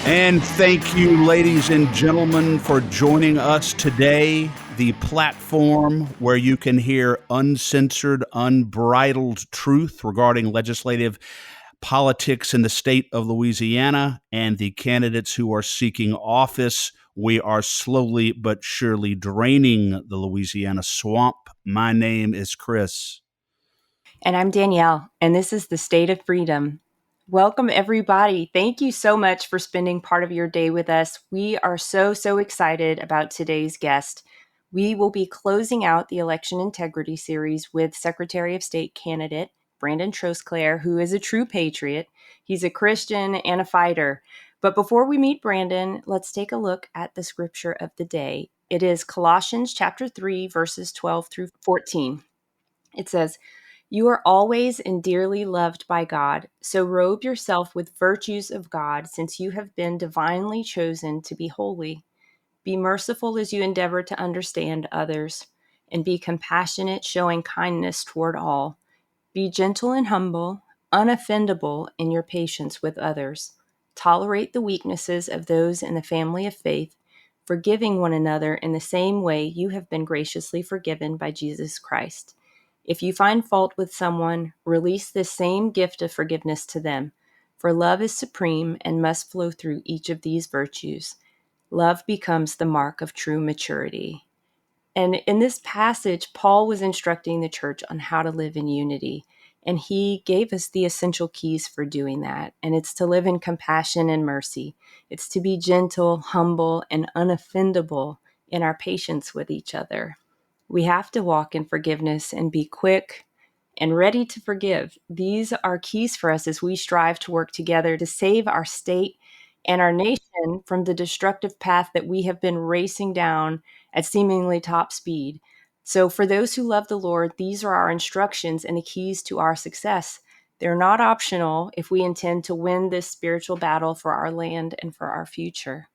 And thank you, ladies and gentlemen, for joining us today. The platform where you can hear uncensored, unbridled truth regarding legislative politics in the state of Louisiana and the candidates who are seeking office. We are slowly but surely draining the Louisiana swamp. My name is Chris. And I'm Danielle, and this is the State of Freedom. Welcome, everybody. Thank you so much for spending part of your day with us. We are so excited about today's guest. We will be closing out the election integrity series with Secretary of State candidate Brandon Trosclair, who is a true patriot. He's a Christian and a fighter. But before we meet Brandon, let's take a look at the scripture of the day. It is Colossians chapter 3, verses 12 through 14. It says, "You are always and dearly loved by God, so robe yourself with virtues of God, since you have been divinely chosen to be holy. Be merciful as you endeavor to understand others, and be compassionate, showing kindness toward all. Be gentle and humble, unoffendable in your patience with others. Tolerate the weaknesses of those in the family of faith, forgiving one another in the same way you have been graciously forgiven by Jesus Christ. If you find fault with someone, release this same gift of forgiveness to them, for love is supreme and must flow through each of these virtues. Love becomes the mark of true maturity." And in this passage, Paul was instructing the church on how to live in unity, and he gave us the essential keys for doing that. And it's to live in compassion and mercy. It's to be gentle, humble, and unoffendable in our patience with each other. We have to walk in forgiveness and be quick and ready to forgive. These are keys for us as we strive to work together to save our state and our nation from the destructive path that we have been racing down at seemingly top speed. So for those who love the Lord, these are our instructions and the keys to our success. They're not optional if we intend to win this spiritual battle for our land and for our future.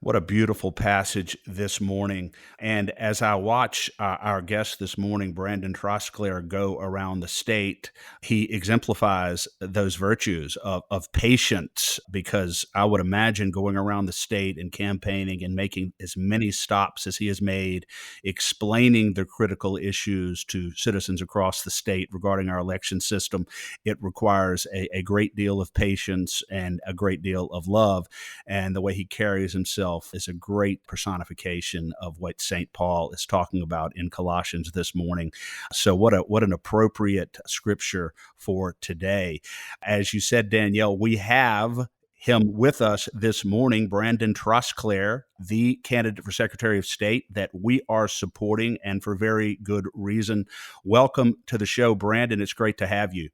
What a beautiful passage this morning. And as I watch our guest this morning, Brandon Trosclair, go around the state, he exemplifies those virtues of patience, because I would imagine going around the state and campaigning and making as many stops as he has made, explaining the critical issues to citizens across the state regarding our election system, it requires a great deal of patience and a great deal of love. And the way he carries himself is a great personification of what St. Paul is talking about in Colossians this morning. So what an appropriate scripture for today. As you said, Danielle, we have him with us this morning, Brandon Trosclair, the candidate for Secretary of State that we are supporting, and for very good reason. Welcome to the show, Brandon. It's great to have you.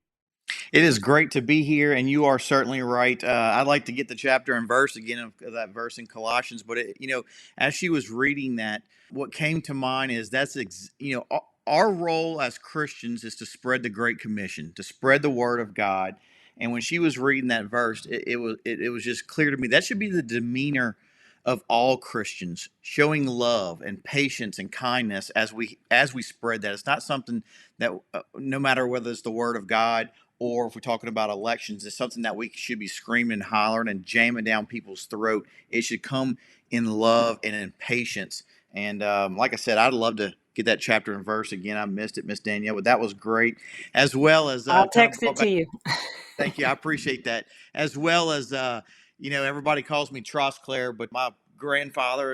It is great to be here, and you are certainly right. I'd like to get the chapter and verse again of that verse in Colossians, but as she was reading that, what came to mind is our role as Christians is to spread the Great Commission, to spread the Word of God. And when she was reading that verse, it was just clear to me that should be the demeanor of all Christians, showing love and patience and kindness as we spread that. It's not something that no matter whether it's the Word of God, or if we're talking about elections, it's something that we should be screaming and hollering and jamming down people's throat. It should come in love and in patience. And like I said, I'd love to get that chapter and verse again. I missed it, Miss Danielle, but that was great. As well as I'll text it to you. Thank you. I appreciate that. As well as everybody calls me Trosclair, but my grandfather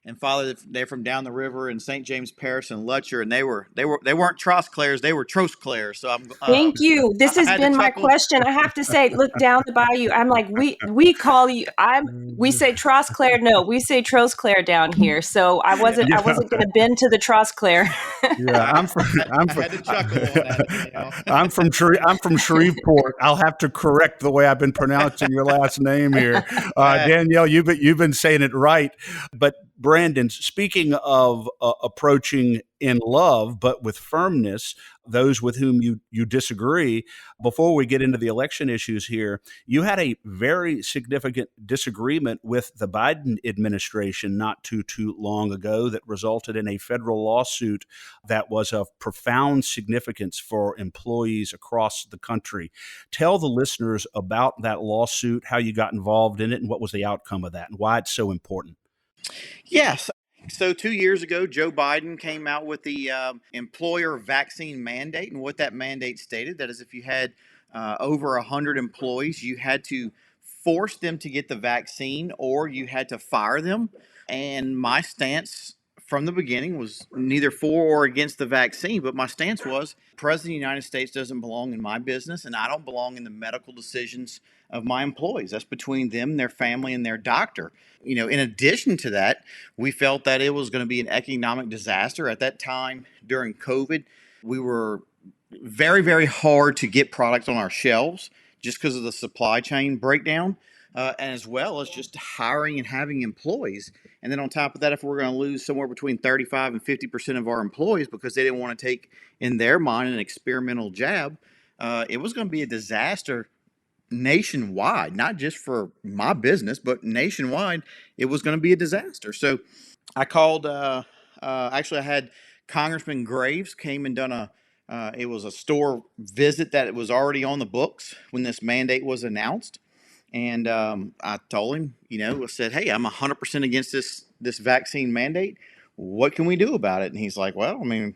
and father, they're from down the river in St. James Parish and Lutcher, and they weren't Trosclairs, they were Trosclairs. So I'm Thank you. This has been my question. I have to say, look down the bayou. I'm like, we call you. We say Trosclair. No, we say Trosclair down here. So I wasn't going to bend to the Trosclair. Yeah, I'm from Shreveport. I'll have to correct the way I've been pronouncing your last name here, Danielle. You've been saying it right, but Brandon, speaking of approaching in love, but with firmness, those with whom you disagree, before we get into the election issues here, you had a very significant disagreement with the Biden administration not too long ago that resulted in a federal lawsuit that was of profound significance for employees across the country. Tell the listeners about that lawsuit, how you got involved in it, and what was the outcome of that, and why it's so important. Yes. So 2 years ago, Joe Biden came out with the employer vaccine mandate, and what that mandate stated that is, if you had over 100 employees, you had to force them to get the vaccine, or you had to fire them. And my stance from the beginning was neither for or against the vaccine, but my stance was, President of the United States doesn't belong in my business, and I don't belong in the medical decisions of my employees. That's between them, their family, and their doctor. In addition to that, we felt that it was going to be an economic disaster. At that time during COVID, we were very, very hard to get products on our shelves just because of the supply chain breakdown, and as well as just hiring and having employees. And then on top of that, if we're going to lose somewhere between 35 and 50% of our employees because they didn't want to take, in their mind, an experimental jab, it was going to be a disaster nationwide, not just for my business, but nationwide. It was going to be a disaster. So I called, actually, I had Congressman Graves came and done it was a store visit that was already on the books when this mandate was announced. And I told him, I said, hey, I'm 100% against this vaccine mandate. What can we do about it? And he's like, well, the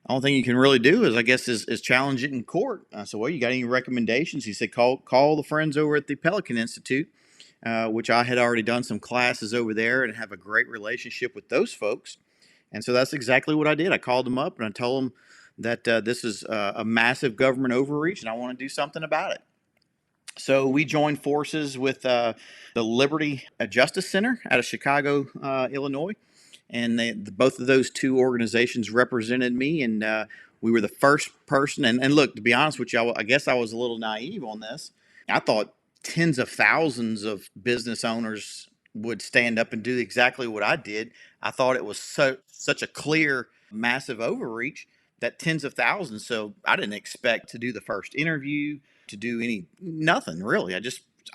only thing you can really do is, I guess, is challenge it in court. I said, well, you got any recommendations? He said, call the friends over at the Pelican Institute, which I had already done some classes over there and have a great relationship with those folks. And so that's exactly what I did. I called them up and I told them that this is a massive government overreach and I want to do something about it. So we joined forces with the Liberty Justice Center out of Chicago, Illinois. And both of those two organizations represented me, and we were the first person. And look, to be honest with you, I guess I was a little naive on this. I thought tens of thousands of business owners would stand up and do exactly what I did. I thought it was such a clear, massive overreach that tens of thousands. So I didn't expect to do the first interview, to do nothing really.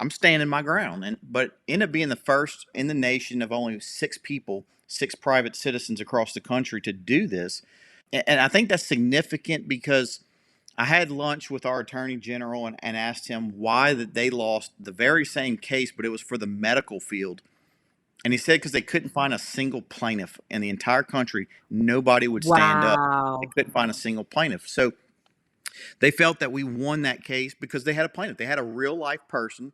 I'm standing my ground, but ended up being the first in the nation of only 6 private citizens across the country to do this. And I think that's significant because I had lunch with our attorney general and asked him why that they lost the very same case, but it was for the medical field. And he said because they couldn't find a single plaintiff in the entire country. Nobody would stand up. Wow. They couldn't find a single plaintiff. So they felt that we won that case because they had a plaintiff. They had a real life person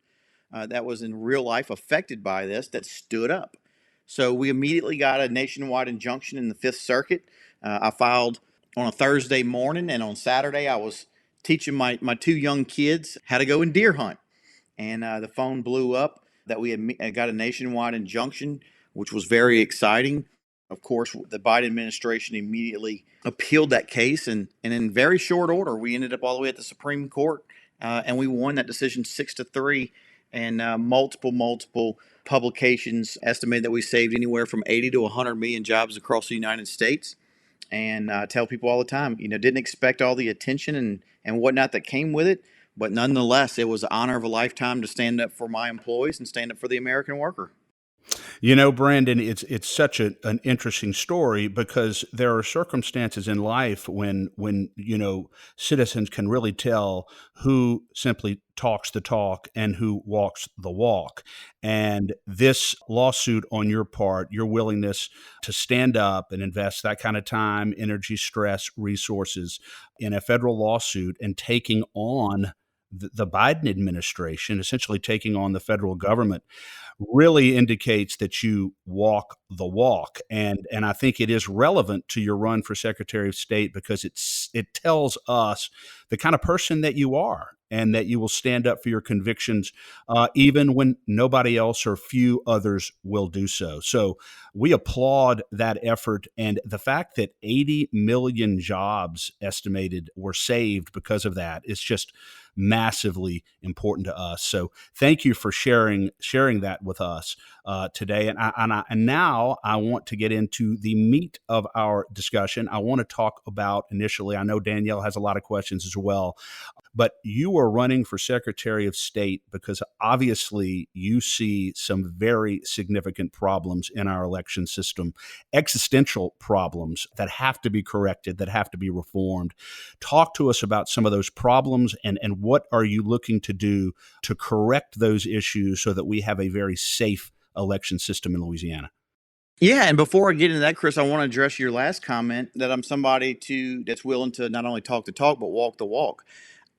that was in real life affected by this that stood up. So we immediately got a nationwide injunction in the Fifth Circuit. I filed on a Thursday morning, and on Saturday I was teaching my 2 young kids how to go and deer hunt. And the phone blew up that we had got a nationwide injunction, which was very exciting. Of course, the Biden administration immediately appealed that case, and in very short order, we ended up all the way at the Supreme Court, and we won that decision 6-3. And multiple publications estimated that we saved anywhere from 80 to 100 million jobs across the United States. And I tell people all the time, didn't expect all the attention and whatnot that came with it. But nonetheless, it was the honor of a lifetime to stand up for my employees and stand up for the American worker. Brandon, it's such an interesting story because there are circumstances in life when citizens can really tell who simply talks the talk and who walks the walk. And this lawsuit on your part, your willingness to stand up and invest that kind of time, energy, stress, resources in a federal lawsuit and taking on the Biden administration, essentially taking on the federal government, really indicates that you walk the walk. And I think it is relevant to your run for Secretary of State because it tells us the kind of person that you are and that you will stand up for your convictions even when nobody else or few others will do so. So we applaud that effort. And the fact that 80 million jobs estimated were saved because of that is just massively important to us. So thank you for sharing that with us. today. And now I want to get into the meat of our discussion. I want to talk about initially, I know Danielle has a lot of questions as well, but you are running for Secretary of State because obviously you see some very significant problems in our election system, existential problems that have to be corrected, that have to be reformed. Talk to us about some of those problems and what are you looking to do to correct those issues so that we have a very safe election system in Louisiana. Yeah, and before I get into that, Chris, I want to address your last comment that I'm somebody that's willing to not only talk the talk but walk the walk.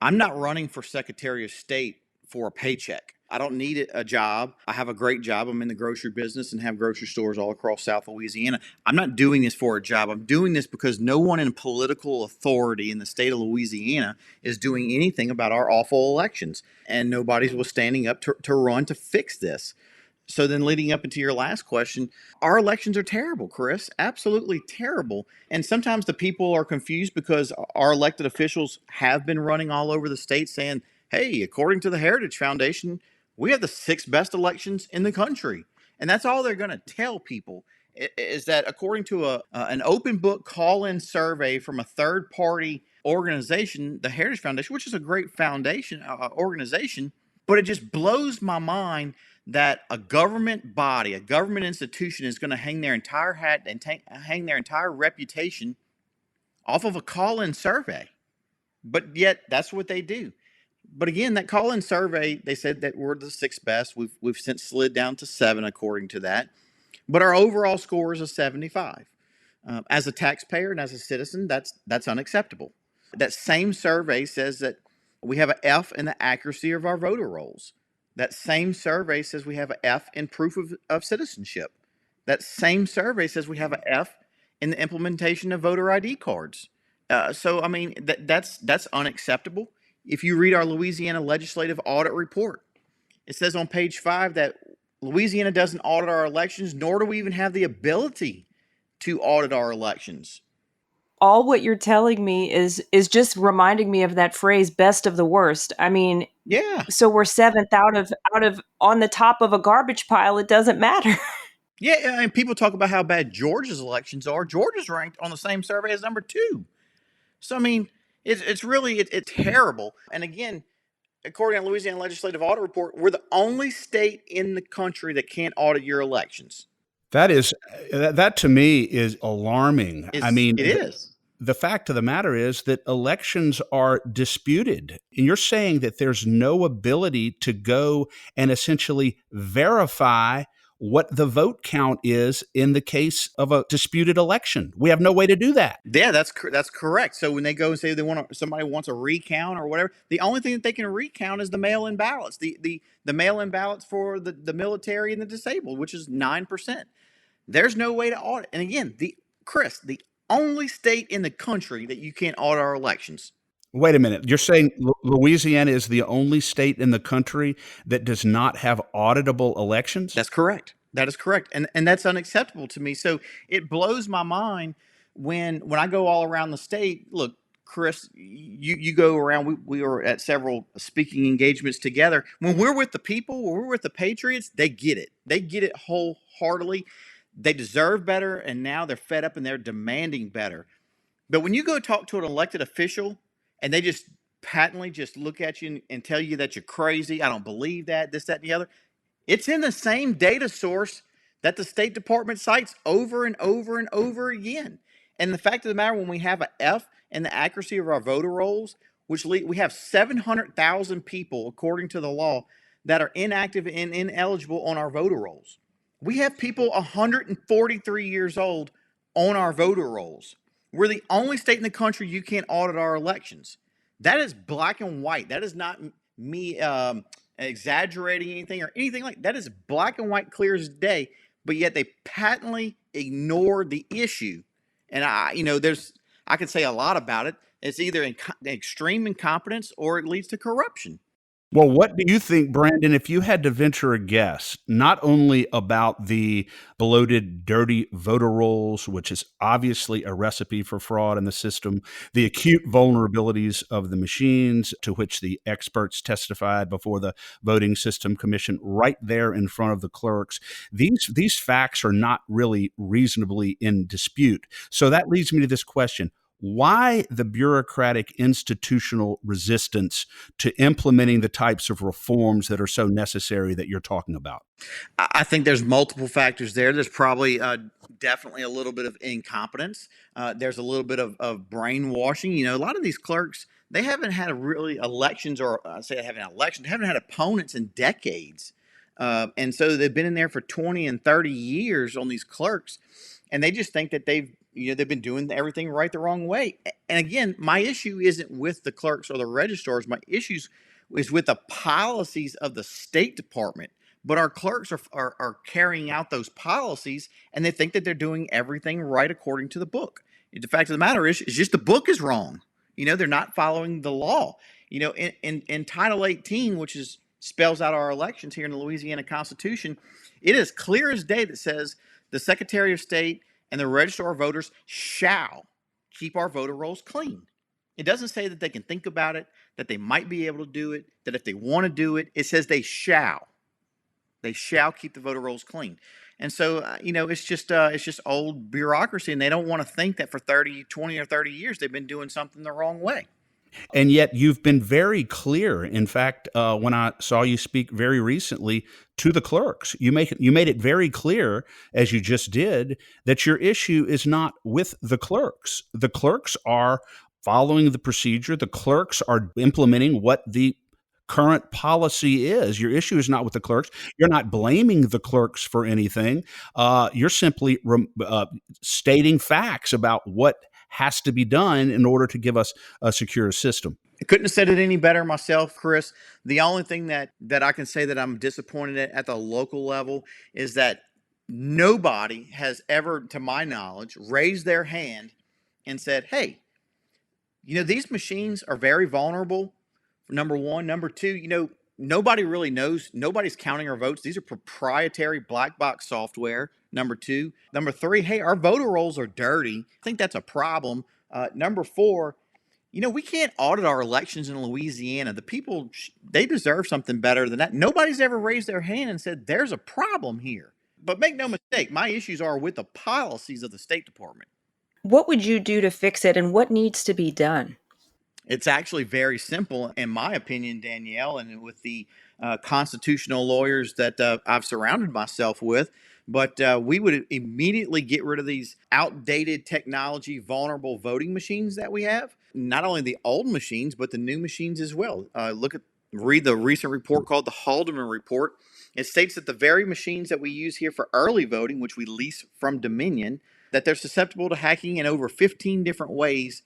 I'm not running for Secretary of State for a paycheck. I don't need a job. I have a great job. I'm in the grocery business and have grocery stores all across South Louisiana. I'm not doing this for a job. I'm doing this because no one in political authority in the state of Louisiana is doing anything about our awful elections. And nobody was standing up to run to fix this. So then leading up into your last question, our elections are terrible, Chris, absolutely terrible. And sometimes the people are confused because our elected officials have been running all over the state saying, hey, according to the Heritage Foundation, we have the sixth best elections in the country. And that's all they're going to tell people is that according to an open book call-in survey from a third-party organization, the Heritage Foundation, which is a great foundation organization, but it just blows my mind that a government body, a government institution is going to hang their entire hat and hang their entire reputation off of a call-in survey. But yet that's what they do. But again, that call-in survey, they said that we're the sixth best. We've since slid down to 7 according to that. But our overall score is a 75. As a taxpayer and as a citizen, that's unacceptable. That same survey says that we have an F in the accuracy of our voter rolls. That same survey says we have an F in proof of citizenship. That same survey says we have an F in the implementation of voter ID cards. So, I mean, that's unacceptable. If you read our Louisiana Legislative Audit Report, it says on page 5 that Louisiana doesn't audit our elections, nor do we even have the ability to audit our elections. All what you're telling me is just reminding me of that phrase, best of the worst. I mean, Yeah. so we're seventh out of on the top of a garbage pile. It doesn't matter. Yeah, and people talk about how bad Georgia's elections are. Georgia's ranked on the same survey as number 2. So, I mean, it's really terrible. And again, according to Louisiana Legislative Audit Report, we're the only state in the country that can't audit your elections. That to me is alarming. I mean, it is. The fact of the matter is that elections are disputed. And you're saying that there's no ability to go and essentially verify what the vote count is in the case of a disputed election. We have no way to do that. Yeah, that's correct. So when they go and say somebody wants a recount or whatever, the only thing that they can recount is the mail-in ballots, the mail-in ballots for the military and the disabled, which is 9%. There's no way to audit. And again, the only state in the country that you can't audit our elections. Wait a minute. You're saying Louisiana is the only state in the country that does not have auditable elections? That's correct. That is correct. And that's unacceptable to me. So it blows my mind when I go all around the state. Look, Chris, you go around. We were at several speaking engagements together. When we're with the people, when we're with the patriots, they get it. They get it wholeheartedly. They deserve better, and now they're fed up and they're demanding better. But when you go talk to an elected official and they just patently just look at you and tell you that you're crazy, I don't believe that, this, that, and the other, it's in the same data source that the State Department cites over and over and over again. And the fact of the matter, when we have an F in the accuracy of our voter rolls, we have 700,000 people, according to the law, that are inactive and ineligible on our voter rolls. We have people 143 years old on our voter rolls. We're the only state in the country you can't audit our elections. That is black and white. That is not me exaggerating anything or anything like that. That is black and white, clear as day. But yet they patently ignored the issue. And I can say a lot about it. It's either extreme incompetence or it leads to corruption. Well, what do you think, Brandon, if you had to venture a guess, not only about the bloated, dirty voter rolls, which is obviously a recipe for fraud in the system, the acute vulnerabilities of the machines to which the experts testified before the Voting System Commission right there in front of the clerks, these facts are not really reasonably in dispute. So that leads me to this question. Why the bureaucratic institutional resistance to implementing the types of reforms that are so necessary that you're talking about? I think there's multiple factors there. There's probably definitely a little bit of incompetence. There's a little bit of brainwashing. You know, a lot of these clerks, they haven't had really elections, or say they haven't had elections, they haven't had opponents in decades. And so they've been in there for 20 and 30 years on these clerks, and they just think that they've been doing everything right the wrong way. And again, my issue isn't with the clerks or the registrars. My issues is with the policies of the State Department. But our clerks are carrying out those policies, and they think that they're doing everything right according to the book. The fact of the matter is just the book is wrong. You know, they're not following the law. You know, in Title 18, which is spells out our elections here in the Louisiana Constitution, it is clear as day that says the Secretary of State and the Registrar of Voters shall keep our voter rolls clean. It doesn't say that they can think about it, that they might be able to do it, that if they want to do it, it says they shall. They shall keep the voter rolls clean. And so, it's just old bureaucracy, and they don't want to think that for 20 or 30 years they've been doing something the wrong way. And yet you've been very clear. In fact, when I saw you speak very recently to the clerks, you made it very clear, as you just did, that your issue is not with the clerks. The clerks are following the procedure. The clerks are implementing what the current policy is. Your issue is not with the clerks. You're not blaming the clerks for anything. You're simply stating facts about what has to be done in order to give us a secure system. I couldn't have said it any better myself, Chris. The only thing that I can say that I'm disappointed at the local level is that nobody has ever, to my knowledge, raised their hand and said, hey, these machines are very vulnerable. Number one. Number two, nobody really knows. Nobody's counting our votes. These are proprietary black box software. Number two. Number three, hey, our voter rolls are dirty. I think that's a problem. Number four, we can't audit our elections in Louisiana. The people, they deserve something better than that. Nobody's ever raised their hand and said, there's a problem here. But make no mistake, my issues are with the policies of the State Department. What would you do to fix it, and what needs to be done? It's actually very simple, in my opinion, Danielle, and with the constitutional lawyers that I've surrounded myself with. But we would immediately get rid of these outdated technology, vulnerable voting machines that we have. Not only the old machines, but the new machines as well. Read the recent report called the Haldeman Report. It states that the very machines that we use here for early voting, which we lease from Dominion, that they're susceptible to hacking in over 15 different ways,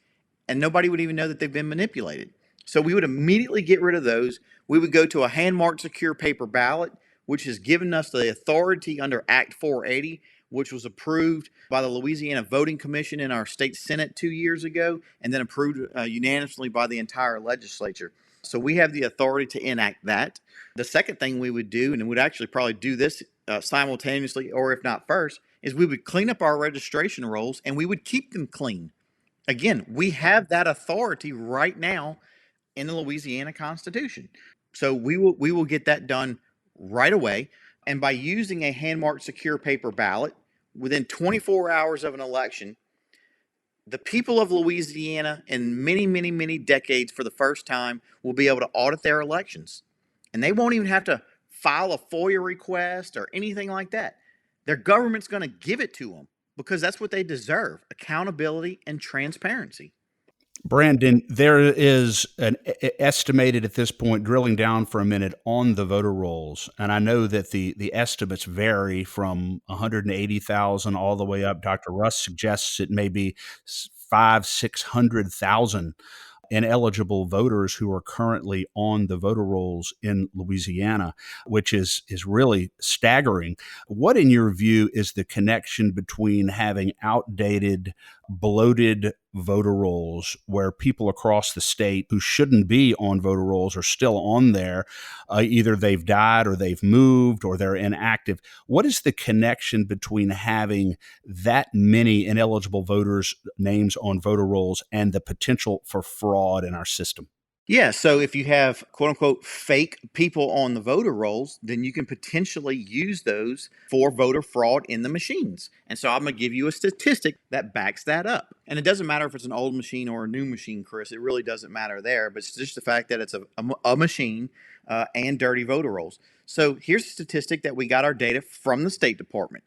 and nobody would even know that they've been manipulated. So we would immediately get rid of those. We would go to a hand-marked secure paper ballot, which has given us the authority under Act 480, which was approved by the Louisiana Voting Commission in our state Senate 2 years ago, and then approved unanimously by the entire legislature. So we have the authority to enact that. The second thing we would do, and we'd actually probably do this simultaneously, or if not first, is we would clean up our registration rolls and we would keep them clean. Again, we have that authority right now in the Louisiana Constitution. So we will get that done right away. And by using a hand-marked secure paper ballot, within 24 hours of an election, the people of Louisiana in many, many, many decades for the first time will be able to audit their elections. And they won't even have to file a FOIA request or anything like that. Their government's going to give it to them, because that's what they deserve: accountability and transparency. Brandon, there is an estimated at this point, drilling down for a minute on the voter rolls, and I know that the estimates vary from 180,000 all the way up. Dr. Russ suggests it may be 600,000 ineligible voters who are currently on the voter rolls in Louisiana, which is really staggering. What, in your view, is the connection between having outdated, bloated voter rolls where people across the state who shouldn't be on voter rolls are still on there. Either they've died or they've moved or they're inactive. What is the connection between having that many ineligible voters' names on voter rolls and the potential for fraud in our system? Yeah, so if you have quote unquote fake people on the voter rolls, then you can potentially use those for voter fraud in the machines. And so I'm going to give you a statistic that backs that up. And it doesn't matter if it's an old machine or a new machine, Chris. It really doesn't matter there. But it's just the fact that it's a machine and dirty voter rolls. So here's a statistic that we got our data from the State Department.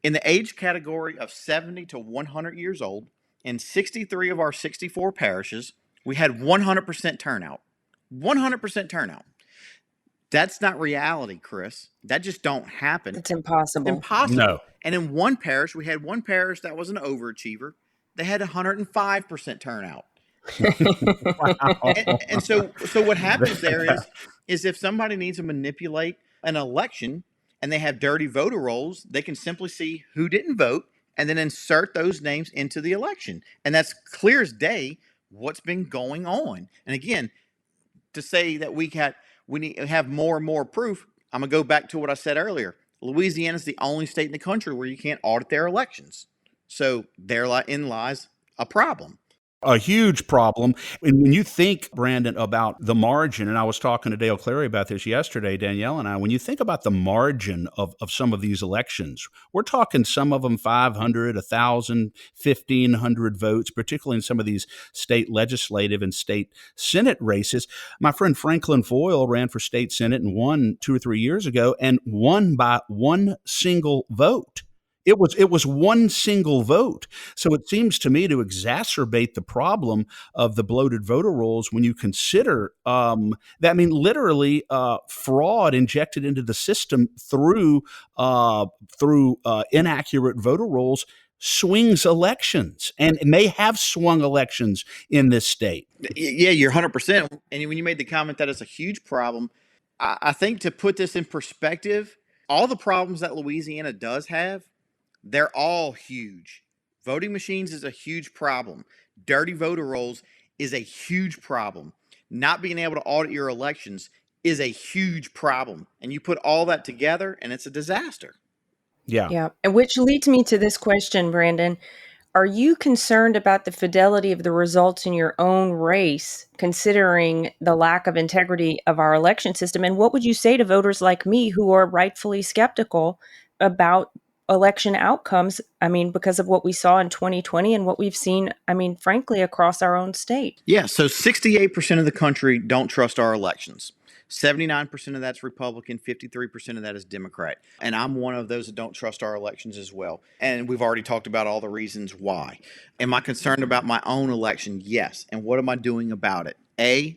In the age category of 70 to 100 years old, in 63 of our 64 parishes, we had 100% turnout. 100% turnout. That's not reality, Chris. That just don't happen. It's impossible. Impossible. No. And in one parish, we had one parish that was an overachiever. They had 105% turnout. And so what happens there is if somebody needs to manipulate an election and they have dirty voter rolls, they can simply see who didn't vote and then insert those names into the election. And that's clear as day what's been going on. And again, to say that we need to have more and more proof, I'm going to go back to what I said earlier. Louisiana is the only state in the country where you can't audit their elections. So therein lies a problem. A huge problem. And when you think, Brandon, about the margin, and I was talking to Dale Clary about this yesterday, Danielle and I, when you think about the margin of some of these elections, we're talking some of them 500, 1,000, 1,500 votes, particularly in some of these state legislative and state Senate races. My friend Franklin Foyle ran for state Senate and won 2 or 3 years ago and won by one single vote. It was one single vote. So it seems to me to exacerbate the problem of the bloated voter rolls when you consider that, I mean, literally fraud injected into the system through inaccurate voter rolls swings elections and may have swung elections in this state. Yeah, you're 100%. And when you made the comment that it's a huge problem, I think to put this in perspective, all the problems that Louisiana does have, they're all huge. Voting machines is a huge problem. Dirty voter rolls is a huge problem. Not being able to audit your elections is a huge problem. And you put all that together and it's a disaster. Yeah. And which leads me to this question, Brandon. Are you concerned about the fidelity of the results in your own race, considering the lack of integrity of our election system? And what would you say to voters like me who are rightfully skeptical about election outcomes? I mean, because of what we saw in 2020 and what we've seen, I mean, frankly, across our own state. Yeah, so 68% of the country don't trust our elections. 79% of that's Republican, 53% of that is Democrat. And I'm one of those that don't trust our elections as well. And we've already talked about all the reasons why. Am I concerned about my own election? Yes. And what am I doing about it?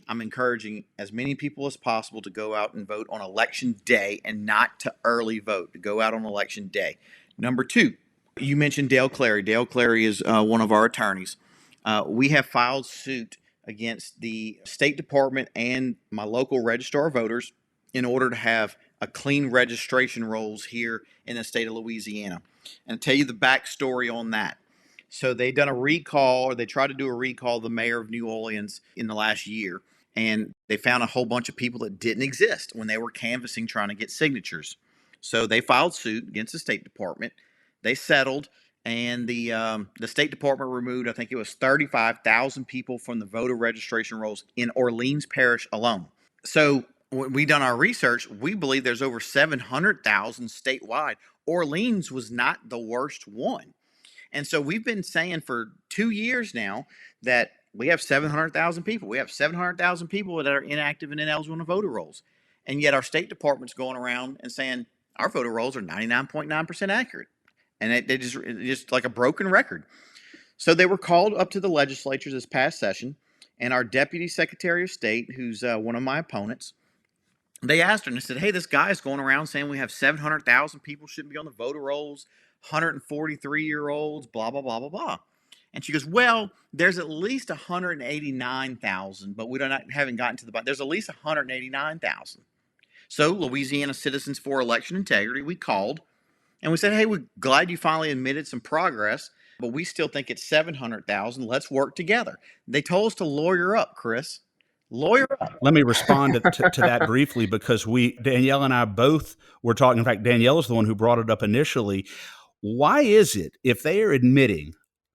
I'm encouraging as many people as possible to go out and vote on election day and not to early vote, to go out on election day. Number two, you mentioned Dale Clary. Dale Clary is one of our attorneys. We have filed suit against the State Department and my local registrar of voters in order to have a clean registration rolls here in the state of Louisiana. And I'll tell you the backstory on that. So they done a recall, or they tried to do a recall of the mayor of New Orleans in the last year. And they found a whole bunch of people that didn't exist when they were canvassing trying to get signatures. So they filed suit against the State Department. They settled. And the State Department removed, I think it was 35,000 people from the voter registration rolls in Orleans Parish alone. So when we done our research, we believe there's over 700,000 statewide. Orleans was not the worst one. And so we've been saying for 2 years now that we have 700,000 people. We have 700,000 people that are inactive and ineligible in the voter rolls. And yet our State Department's going around and saying our voter rolls are 99.9% accurate. And they just like a broken record. So they were called up to the legislature this past session, and our Deputy Secretary of State, who's one of my opponents, they asked her and they said, hey, this guy is going around saying we have 700,000 people shouldn't be on the voter rolls, 143-year-olds, blah, blah, blah, blah, blah. And she goes, well, there's at least 189,000, but haven't gotten to there's at least 189,000. So Louisiana Citizens for Election Integrity, we called. And we said, hey, we're glad you finally admitted some progress. but we still think it's 700,000. Let's work together. They told us to lawyer up, Chris. Lawyer up. Let me respond to that briefly, because Danielle and I both were talking. In fact, Danielle is the one who brought it up initially. Why is it, if they are admitting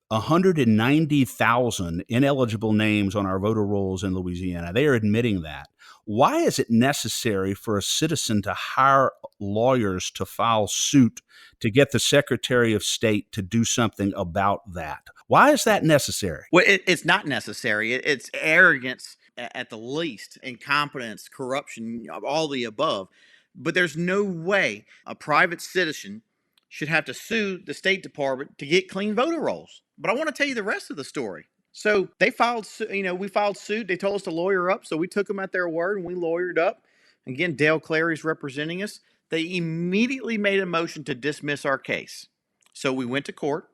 190,000 ineligible names on our voter rolls in Louisiana, they are admitting that. Why is it necessary for a citizen to hire lawyers to file suit to get the Secretary of State to do something about that? Why is that necessary? Well, it's not necessary. It's arrogance at the least, incompetence, corruption, all the above. But there's no way a private citizen should have to sue the State Department to get clean voter rolls. But I want to tell you the rest of the story. So they filed, we filed suit. They told us to lawyer up. So we took them at their word and we lawyered up. Again, Dale Clary's representing us. They immediately made a motion to dismiss our case. So we went to court.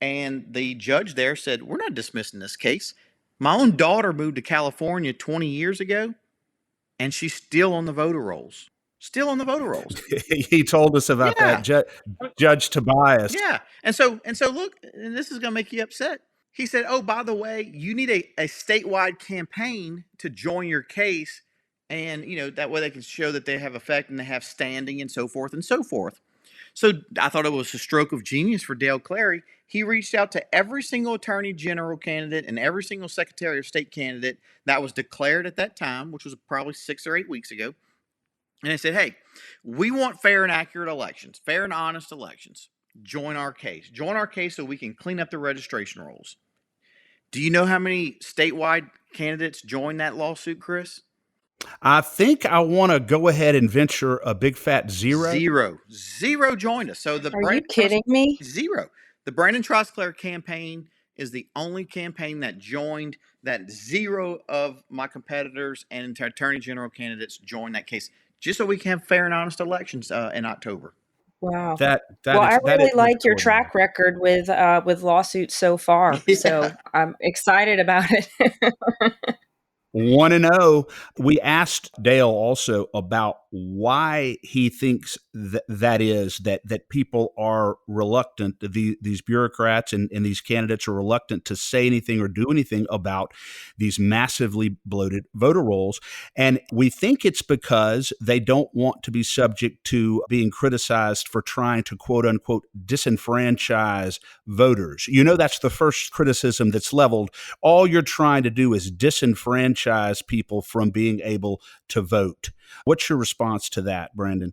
And the judge there said, we're not dismissing this case. My own daughter moved to California 20 years ago, and she's still on the voter rolls. Still on the voter rolls. He told us about that, Judge Tobias. Yeah. And so look, and this is going to make you upset. He said, oh, by the way, you need a statewide campaign to join your case. And, that way they can show that they have effect and they have standing and so forth and so forth. So I thought it was a stroke of genius for Dale Clary. He reached out to every single attorney general candidate and every single secretary of state candidate that was declared at that time, which was probably 6 or 8 weeks ago. And they said, hey, we want fair and accurate elections, fair and honest elections. Join our case. Join our case so we can clean up the registration rolls. Do you know how many statewide candidates joined that lawsuit, Chris? I think I want to go ahead and venture a big fat zero. Zero joined us. So Are you kidding me? Zero. The Brandon Trosclair campaign is the only campaign that joined. That zero of my competitors and attorney general candidates joined that case, just so we can have fair and honest elections in October. Wow. I really like your track record with lawsuits so far. Yeah. So I'm excited about it. 1-0. We asked Dale also about why he thinks that people are reluctant, these bureaucrats and these candidates are reluctant to say anything or do anything about these massively bloated voter rolls. And we think it's because they don't want to be subject to being criticized for trying to, quote unquote, disenfranchise voters. That's the first criticism that's leveled. All you're trying to do is disenfranchise people from being able to vote. What's your response to that, Brandon?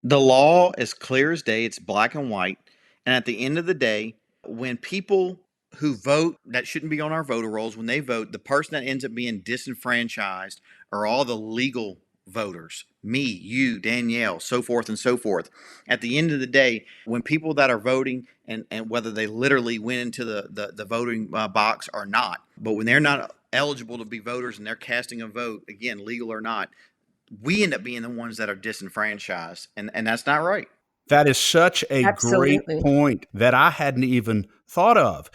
The law is clear as day. It's black and white. And at the end of the day, when people who vote that shouldn't be on our voter rolls, when they vote, the person that ends up being disenfranchised are all the legal voters, me, you, Danielle, so forth and so forth. At the end of the day, when people that are voting, and whether they literally went into the voting box or not, but when they're not eligible to be voters and they're casting a vote, again, legal or not, we end up being the ones that are disenfranchised. And that's not right. That is such a great point that I hadn't even thought of.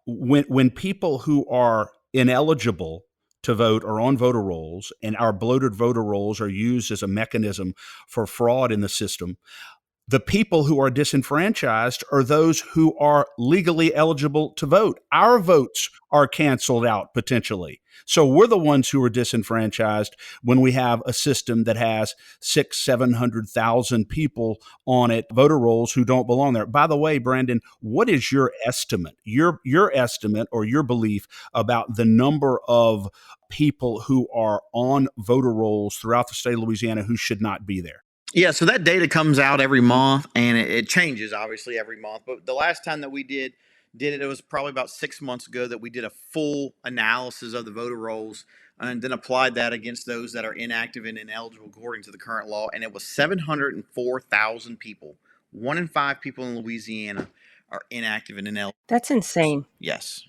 When people who are ineligible to vote are on voter rolls, and our bloated voter rolls are used as a mechanism for fraud in the system, the people who are disenfranchised are those who are legally eligible to vote. Our votes are canceled out potentially. So we're the ones who are disenfranchised when we have a system that has 600,000-700,000 people on it, voter rolls, who don't belong there. By the way, Brandon, what is your estimate, your estimate or your belief about the number of people who are on voter rolls throughout the state of Louisiana who should not be there? Yeah, so that data comes out every month, and it changes, obviously, every month. But the last time that we did it was probably about 6 months ago that we did a full analysis of the voter rolls and then applied that against those that are inactive and ineligible according to the current law. And it was 704,000 people. 1 in 5 people in Louisiana are inactive and ineligible. That's insane. Yes.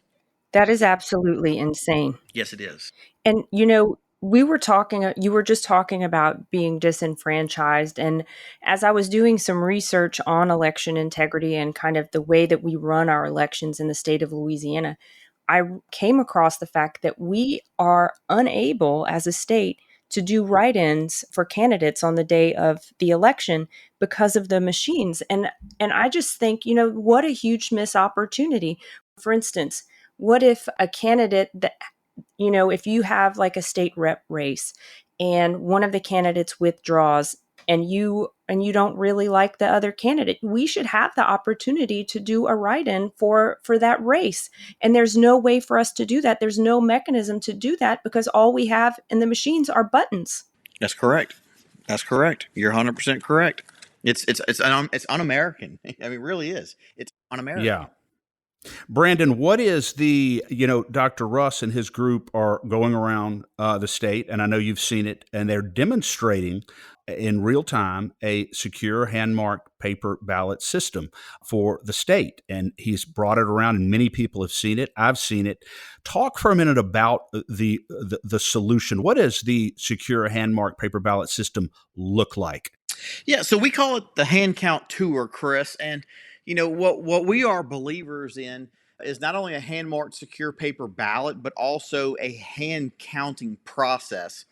That is absolutely insane. Yes, it is. And, you were just talking about being disenfranchised. And as I was doing some research on election integrity and kind of the way that we run our elections in the state of Louisiana, I came across the fact that we are unable as a state to do write-ins for candidates on the day of the election because of the machines. And I just think, what a huge missed opportunity. For instance, what if a candidate that, if you have like a state rep race and one of the candidates withdraws and you don't really like the other candidate, we should have the opportunity to do a write-in for that race. And there's no way for us to do that. There's no mechanism to do that because all we have in the machines are buttons. That's correct. That's correct. You're 100% correct. It's un-American. I mean, it really is. It's un-American. Yeah. Brandon, what is Dr. Russ and his group are going around the state, and I know you've seen it, and they're demonstrating in real time a secure hand-marked paper ballot system for the state. And he's brought it around, and many people have seen it. I've seen it. Talk for a minute about the solution. What does the secure hand-marked paper ballot system look like? Yeah, so we call it the hand count tour, Chris. And what we are believers in is not only a hand marked secure paper ballot, but also a hand counting process.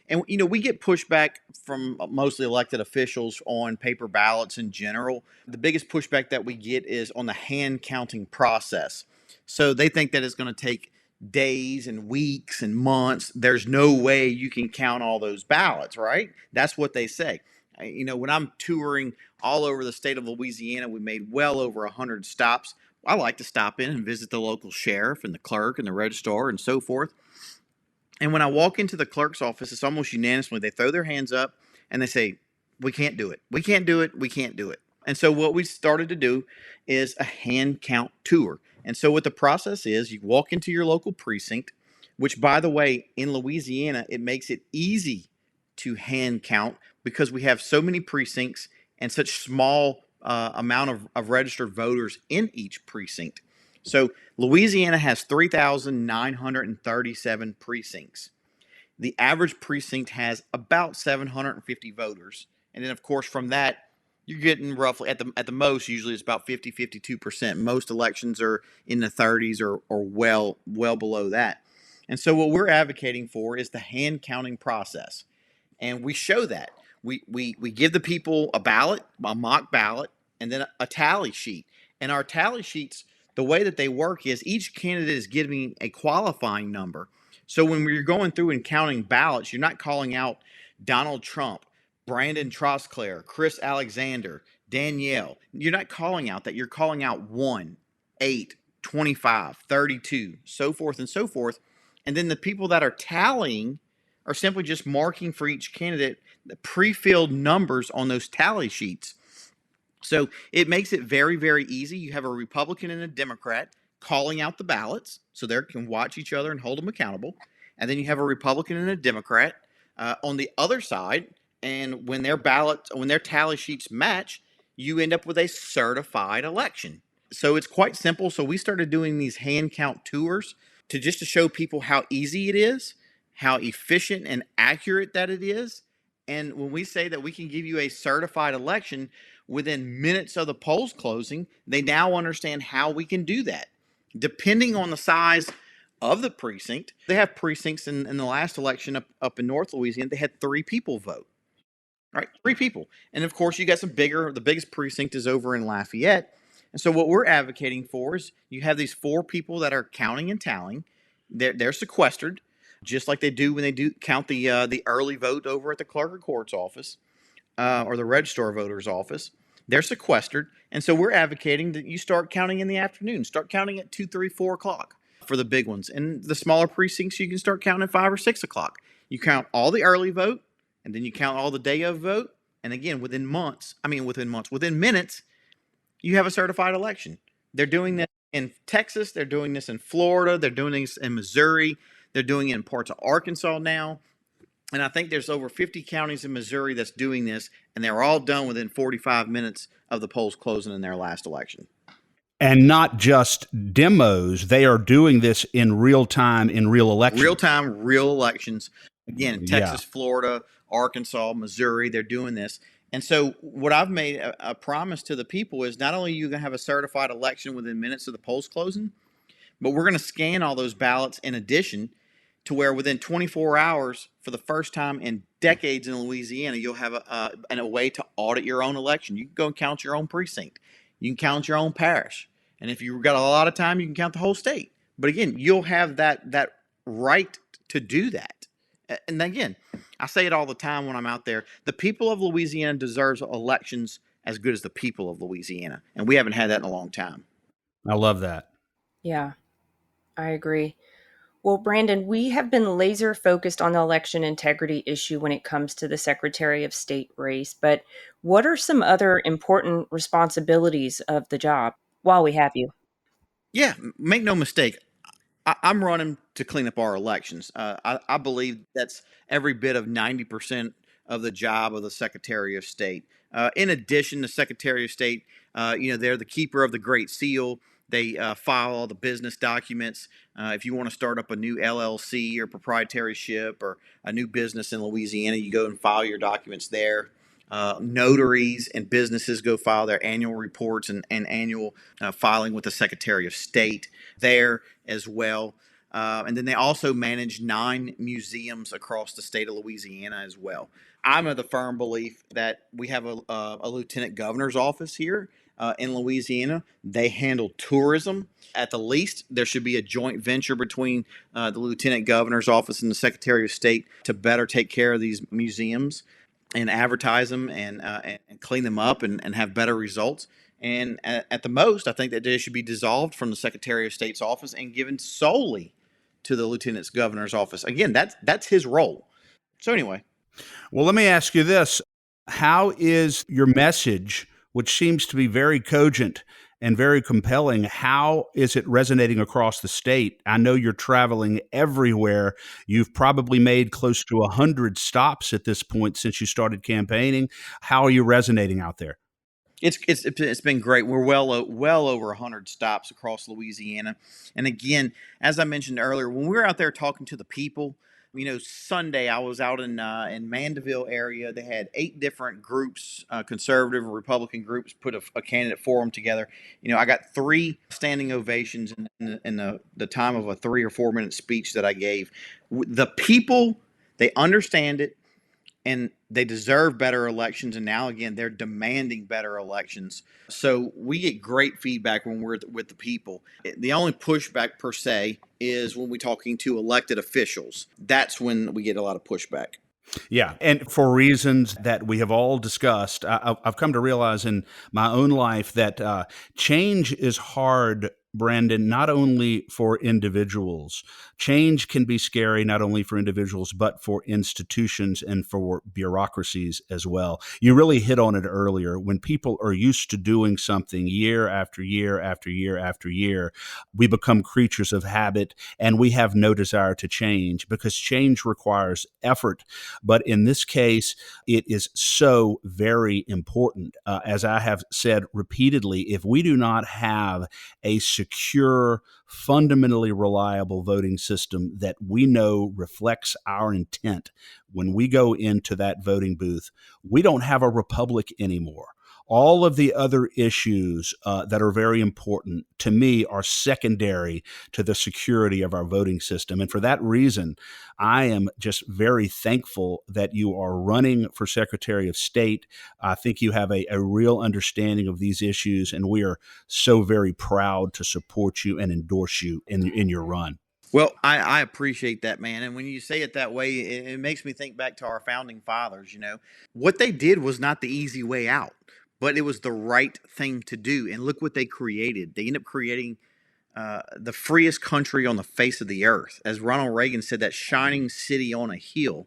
And we get pushback from mostly elected officials on paper ballots in general. The biggest pushback that we get is on the hand counting process. So they think that it's going to take days and weeks and months. There's no way you can count all those ballots, right? That's what they say. When I'm touring all over the state of Louisiana, we made well over 100 stops. I like to stop in and visit the local sheriff and the clerk and the registrar and so forth. And when I walk into the clerk's office, it's almost unanimously, they throw their hands up and they say, we can't do it. We can't do it. We can't do it. And so what we started to do is a hand count tour. And so what the process is, you walk into your local precinct, which, by the way, in Louisiana, it makes it easy to hand count because we have so many precincts and such small amount of registered voters in each precinct. So Louisiana has 3,937 precincts. The average precinct has about 750 voters. And then, of course, from that, you're getting roughly, at the most, usually it's about 52%. Most elections are in the 30s or well below that. And so what we're advocating for is the hand counting process. And we show that. We give the people a ballot, a mock ballot, and then a tally sheet. And our tally sheets, the way that they work is each candidate is giving a qualifying number. So when you're going through and counting ballots, you're not calling out Donald Trump, Brandon Trosclair, Chris Alexander, Danielle. You're not calling out that. You're calling out 1, 8, 25, 32, so forth and so forth. And then the people that are tallying are simply just marking for each candidate the pre-filled numbers on those tally sheets. So it makes it very, very easy. You have a Republican and a Democrat calling out the ballots so they can watch each other and hold them accountable. And then you have a Republican and a Democrat on the other side. And when their tally sheets match, you end up with a certified election. So it's quite simple. So we started doing these hand count tours to show people how easy it is, how efficient and accurate that it is. And when we say that we can give you a certified election within minutes of the polls closing, they now understand how we can do that. Depending on the size of the precinct, they have precincts in the last election up in North Louisiana, they had 3 people vote. Right? 3 people. And of course, you got the biggest precinct is over in Lafayette. And so what we're advocating for is you have these 4 people that are counting and tallying. They're sequestered, just like they do when they do count the early vote over at the clerk of court's office or the registrar voter's office. They're sequestered. And so we're advocating that you start counting in the afternoon. Start counting at 2, 3, 4 o'clock for the big ones. And the smaller precincts, you can start counting at 5 or 6 o'clock. You count all the early vote, and then you count all the day of vote. And again, within minutes, you have a certified election. They're doing this in Texas. They're doing this in Florida. They're doing this in Missouri. They're doing it in parts of Arkansas now. And I think there's over 50 counties in Missouri that's doing this, and they're all done within 45 minutes of the polls closing in their last election. And not just demos, they are doing this in real time, in real elections. Real time, real elections. Again, Texas, Florida, Arkansas, Missouri, they're doing this. And so what I've made a promise to the people is not only are you going to have a certified election within minutes of the polls closing, but we're going to scan all those ballots in addition. to where within 24 hours, for the first time in decades in Louisiana, you'll have a way to audit your own election. You can go and count your own precinct. You can count your own parish. And if you've got a lot of time, you can count the whole state. But again, you'll have that right to do that. And again, I say it all the time when I'm out there. The people of Louisiana deserves elections as good as the people of Louisiana. And we haven't had that in a long time. I love that. Yeah, I agree. Well, Brandon, we have been laser focused on the election integrity issue when it comes to the Secretary of State race. But what are some other important responsibilities of the job while we have you? Yeah, make no mistake. I'm running to clean up our elections. I believe that's every bit of 90% of the job of the Secretary of State. In addition, the Secretary of State, they're the keeper of the Great Seal. They file all the business documents. If you want to start up a new LLC or proprietaryship or a new business in Louisiana, you go and file your documents there. Notaries and businesses go file their annual reports and annual filing with the Secretary of State there as well. And then they also manage 9 museums across the state of Louisiana as well. I'm of the firm belief that we have a lieutenant governor's office here in Louisiana. They handle tourism. At the least, there should be a joint venture between the lieutenant governor's office and the Secretary of State to better take care of these museums and advertise them and clean them up and have better results. And at the most, I think that they should be dissolved from the Secretary of State's office and given solely to the Lieutenant Governor's office. Again, that's his role. So anyway. Well, let me ask you this. How is your message, which seems to be very cogent and very compelling, how is it resonating across the state? I know you're traveling everywhere. You've probably made close to 100 stops at this point since you started campaigning. How are you resonating out there? It's been great. We're well over 100 stops across Louisiana. And again, as I mentioned earlier, when we were out there talking to the people, Sunday I was out in Mandeville area. They had 8 different groups, conservative and Republican groups, put a candidate forum together. I got 3 standing ovations in the time of a 3 or 4 minute speech that I gave. The people, they understand it. And they deserve better elections. And now, again, they're demanding better elections. So we get great feedback when we're with the people. The only pushback, per se, is when we're talking to elected officials. That's when we get a lot of pushback. Yeah. And for reasons that we have all discussed, I've come to realize in my own life that change is hard, Brandon, not only for individuals. Change can be scary, not only for individuals, but for institutions and for bureaucracies as well. You really hit on it earlier. When people are used to doing something year after year after year after year, we become creatures of habit and we have no desire to change because change requires effort. But in this case, it is so very important. As I have said repeatedly, if we do not have a secure, fundamentally reliable voting system that we know reflects our intent when we go into that voting booth, we don't have a republic anymore. All of the other issues that are very important to me are secondary to the security of our voting system. And for that reason, I am just very thankful that you are running for Secretary of State. I think you have a real understanding of these issues, and we are so very proud to support you and endorse you in your run. Well, I appreciate that, man. And when you say it that way, it makes me think back to our founding fathers. What they did was not the easy way out, but it was the right thing to do. And look what they created. They ended up creating the freest country on the face of the earth. As Ronald Reagan said, that shining city on a hill.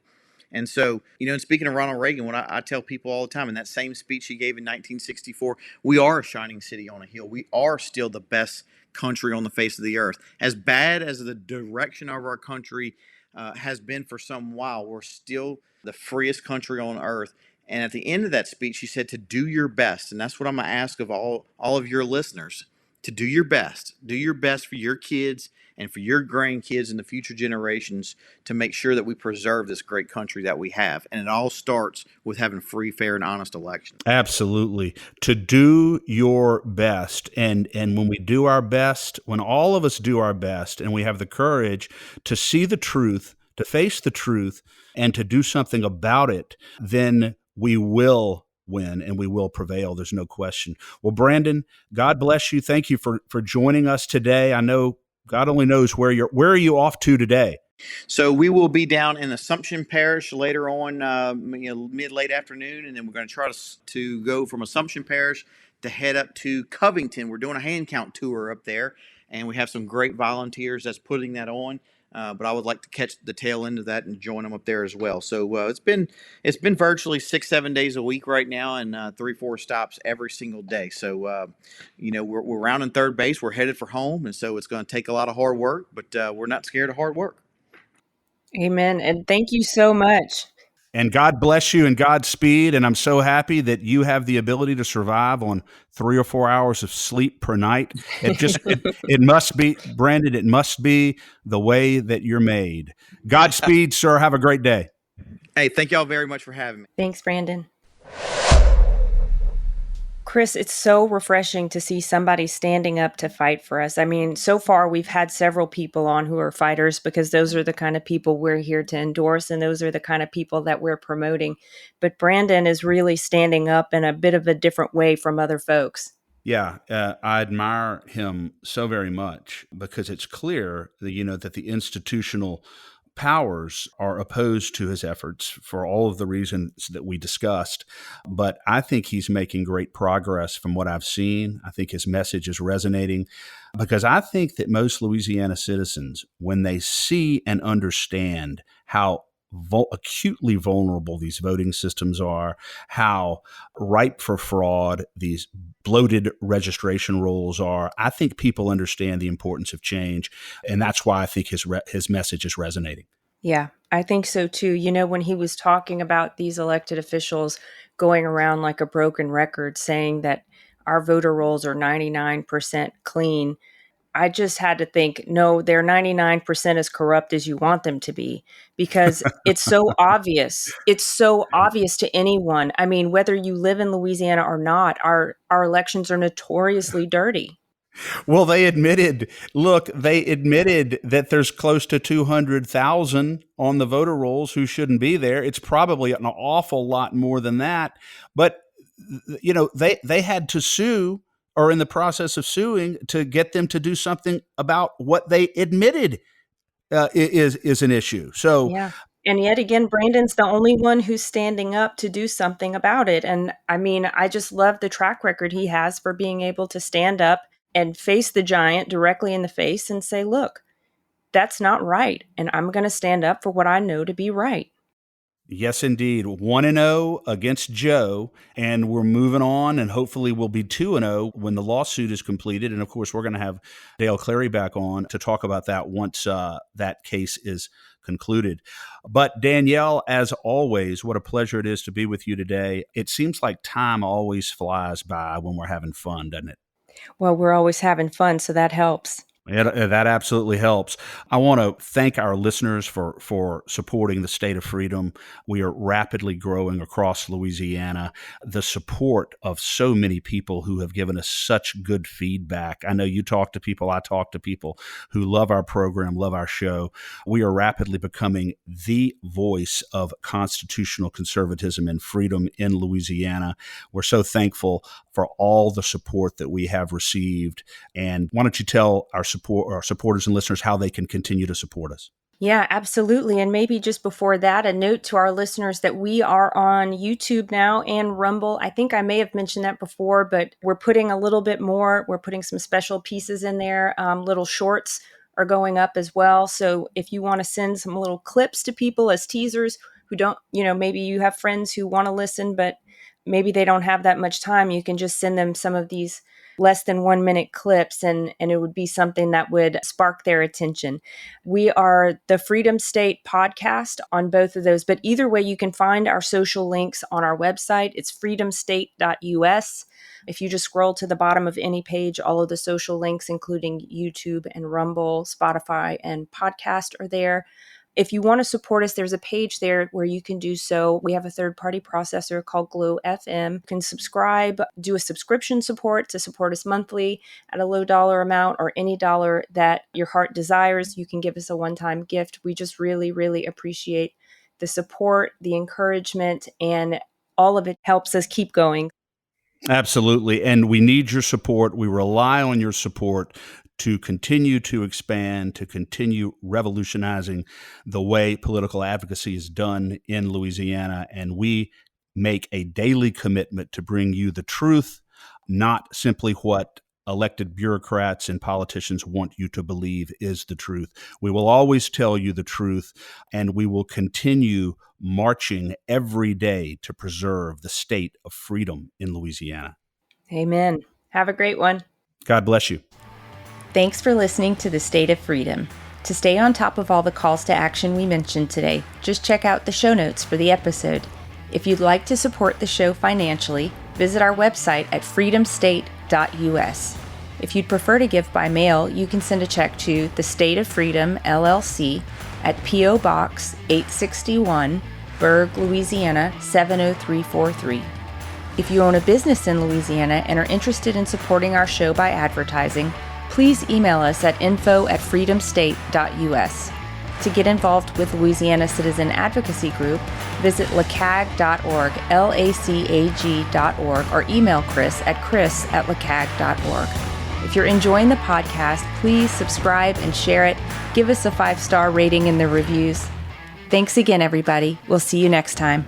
And so, and speaking of Ronald Reagan, what I tell people all the time in that same speech he gave in 1964, we are a shining city on a hill. We are still the best country on the face of the earth. As bad as the direction of our country has been for some while, we're still the freest country on earth. And at the end of that speech, he said to do your best. And that's what I'm going to ask of all of your listeners, to do your best. Do your best for your kids and for your grandkids and the future generations to make sure that we preserve this great country that we have. And it all starts with having free, fair, and honest elections. Absolutely. To do your best. And when we do our best, when all of us do our best and we have the courage to see the truth, to face the truth, and to do something about it, then we will win and we will prevail. There's no question. Well, Brandon, God bless you. Thank you for joining us today. I know God only knows where are you off to today? So we will be down in Assumption Parish later on, mid-late afternoon, and then we're going to try to go from Assumption Parish to head up to Covington. We're doing a hand count tour up there, and we have some great volunteers that's putting that on. But I would like to catch the tail end of that and join them up there as well. So it's been virtually 6-7 days a week right now, and 3-4 stops every single day. So we're rounding third base. We're headed for home, and so it's going to take a lot of hard work, but we're not scared of hard work. Amen. And thank you so much. And God bless you and Godspeed. And I'm so happy that you have the ability to survive on 3 or 4 hours of sleep per night. It must be, Brandon, it must be the way that you're made. Godspeed, sir. Have a great day. Hey, thank y'all very much for having me. Thanks, Brandon. Chris, it's so refreshing to see somebody standing up to fight for us. I mean, so far we've had several people on who are fighters because those are the kind of people we're here to endorse and those are the kind of people that we're promoting. But Brandon is really standing up in a bit of a different way from other folks. Yeah, I admire him so very much because it's clear that, that the institutional powers are opposed to his efforts for all of the reasons that we discussed. But I think he's making great progress from what I've seen. I think his message is resonating because I think that most Louisiana citizens, when they see and understand how acutely vulnerable these voting systems are, how ripe for fraud these bloated registration rolls are, I think people understand the importance of change. And that's why I think his message is resonating. Yeah, I think so too. You know, when he was talking about these elected officials going around like a broken record saying that our voter rolls are 99% clean, I just had to think, no, they're 99% as corrupt as you want them to be because it's so obvious. It's so obvious to anyone. I mean, whether you live in Louisiana or not, our elections are notoriously dirty. Well, they admitted that there's close to 200,000 on the voter rolls who shouldn't be there. It's probably an awful lot more than that. But, they had to sue or in the process of suing to get them to do something about what they admitted is an issue. So, yeah. And yet again, Brandon's the only one who's standing up to do something about it. And I mean, I just love the track record he has for being able to stand up and face the giant directly in the face and say, look, that's not right. And I'm going to stand up for what I know to be right. Yes, indeed. 1-0 against Joe, and we're moving on, and hopefully we'll be 2-0 when the lawsuit is completed. And of course, we're going to have Dale Clary back on to talk about that once that case is concluded. But Danielle, as always, what a pleasure it is to be with you today. It seems like time always flies by when we're having fun, doesn't it? Well, we're always having fun, so that helps. That absolutely helps. I want to thank our listeners for supporting the State of Freedom. We are rapidly growing across Louisiana. The support of so many people who have given us such good feedback. I know you talk to people, I talk to people who love our program, love our show. We are rapidly becoming the voice of constitutional conservatism and freedom in Louisiana. We're so thankful for all the support that we have received. And why don't you tell our supporters and listeners how they can continue to support us? Yeah, absolutely. And maybe just before that, a note to our listeners that we are on YouTube now and Rumble. I think I may have mentioned that before, but we're putting a little bit more. We're putting some special pieces in there. Little shorts are going up as well. So if you want to send some little clips to people as teasers who don't, maybe you have friends who want to listen, but maybe they don't have that much time, you can just send them some of these less than 1 minute clips, and it would be something that would spark their attention. We are the Freedom State podcast on both of those, but either way, you can find our social links on our website. It's freedomstate.us. If you just scroll to the bottom of any page, all of the social links, including YouTube and Rumble, Spotify, and podcast are there. If you want to support us, there's a page there where you can do so. We have a third-party processor called Glow FM. You can subscribe, do a subscription support to support us monthly at a low dollar amount, or any dollar that your heart desires. You can give us a one-time gift. We just really, really appreciate the support, the encouragement, and all of it helps us keep going. Absolutely. And we need your support. We rely on your support to continue to expand, to continue revolutionizing the way political advocacy is done in Louisiana. And we make a daily commitment to bring you the truth, not simply what elected bureaucrats and politicians want you to believe is the truth. We will always tell you the truth, and we will continue marching every day to preserve the state of freedom in Louisiana. Amen. Have a great one. God bless you. Thanks for listening to The State of Freedom. To stay on top of all the calls to action we mentioned today, just check out the show notes for the episode. If you'd like to support the show financially, visit our website at freedomstate.us. If you'd prefer to give by mail, you can send a check to The State of Freedom, LLC at P.O. Box 861, Berg, Louisiana 70343. If you own a business in Louisiana and are interested in supporting our show by advertising, please email us at info@freedomstate.us. To get involved with Louisiana Citizen Advocacy Group, visit lacag.org, LACAG.org, or email Chris at chris@lacag.org. If you're enjoying the podcast, please subscribe and share it. Give us a 5-star rating in the reviews. Thanks again, everybody. We'll see you next time.